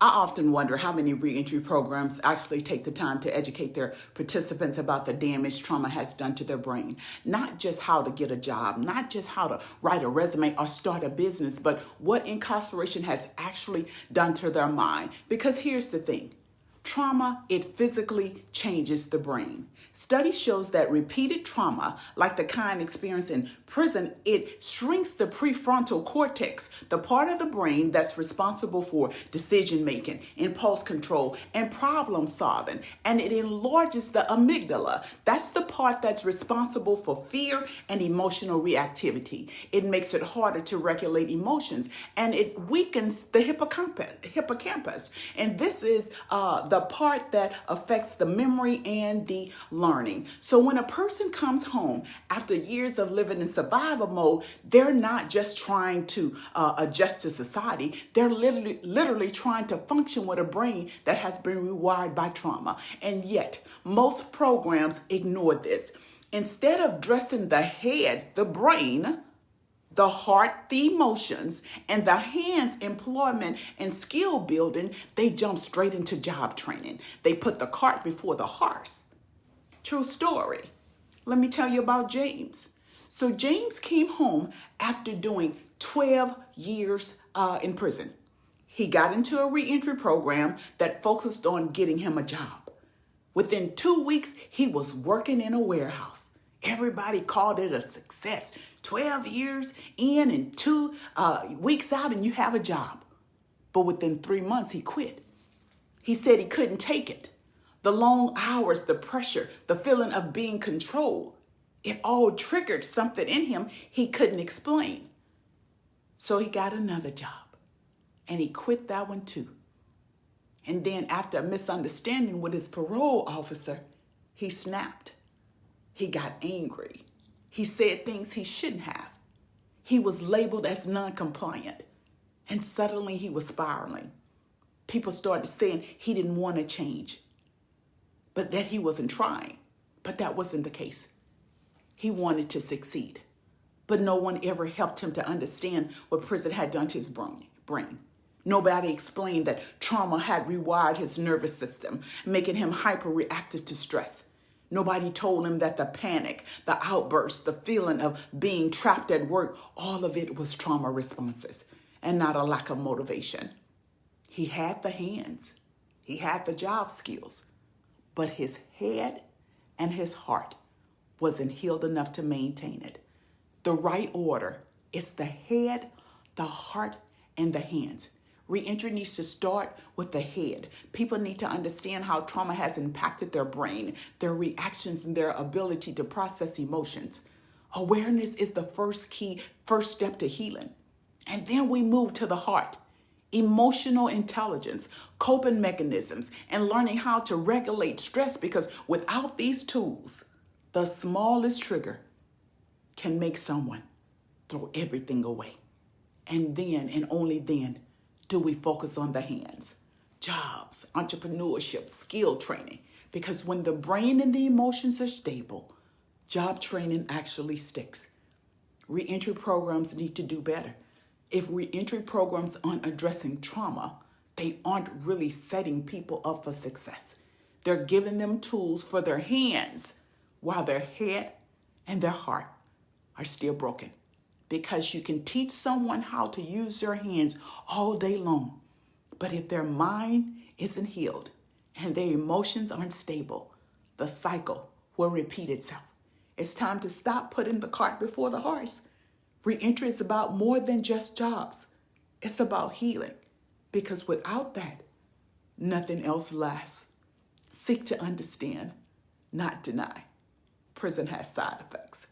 I often wonder how many reentry programs actually take the time to educate their participants about the damage trauma has done to their brain. Not just how to get a job, not just how to write a resume or start a business, but what incarceration has actually done to their mind. Because here's the thing. Trauma, it physically changes the brain. Study shows that repeated trauma, like the kind experienced in prison, it shrinks the prefrontal cortex, the part of the brain that's responsible for decision making, impulse control, and problem solving. And it enlarges the amygdala. That's the part that's responsible for fear and emotional reactivity. It makes it harder to regulate emotions, and it weakens the hippocampus. And this is the part that affects the memory and the learning. So when a person comes home after years of living in survival mode, they're not just trying to adjust to society. They're literally trying to function with a brain that has been rewired by trauma. And yet, most programs ignore this. Instead of addressing the head, the brain, the heart, the emotions, and the hands, employment and skill building, they jump straight into job training. They put the cart before the horse. True story. Let me tell you about James. So James came home after doing 12 years in prison. He got into a reentry program that focused on getting him a job. Within 2 weeks, he was working in a warehouse. Everybody called it a success. 12 years in and 2 weeks out and you have a job. But within 3 months, he quit. He said he couldn't take it. The long hours, the pressure, the feeling of being controlled, it all triggered something in him he couldn't explain. So he got another job and he quit that one too. And then after a misunderstanding with his parole officer, he snapped. He got angry. He said things he shouldn't have. He was labeled as non-compliant. And suddenly he was spiraling. People started saying he didn't want to change, but that he wasn't trying. But that wasn't the case. He wanted to succeed. But no one ever helped him to understand what prison had done to his brain. Nobody explained that trauma had rewired his nervous system, making him hyper-reactive to stress. Nobody told him that the panic, the outbursts, the feeling of being trapped at work, all of it was trauma responses and not a lack of motivation. He had the hands, he had the job skills, but his head and his heart wasn't healed enough to maintain it. The right order is the head, the heart, and the hands. Reentry needs to start with the head. People need to understand how trauma has impacted their brain, their reactions, and their ability to process emotions. Awareness is the first step to healing. And then we move to the heart. Emotional intelligence, coping mechanisms, and learning how to regulate stress, because without these tools, the smallest trigger can make someone throw everything away. And then, and only then, do we focus on the hands, jobs, entrepreneurship, skill training. Because when the brain and the emotions are stable, job training actually sticks. Reentry programs need to do better. If reentry programs aren't addressing trauma, they aren't really setting people up for success. They're giving them tools for their hands while their head and their heart are still broken. Because you can teach someone how to use their hands all day long. But if their mind isn't healed and their emotions aren't stable, the cycle will repeat itself. It's time to stop putting the cart before the horse. Reentry is about more than just jobs. It's about healing. Because without that, nothing else lasts. Seek to understand, not deny. Prison has side effects.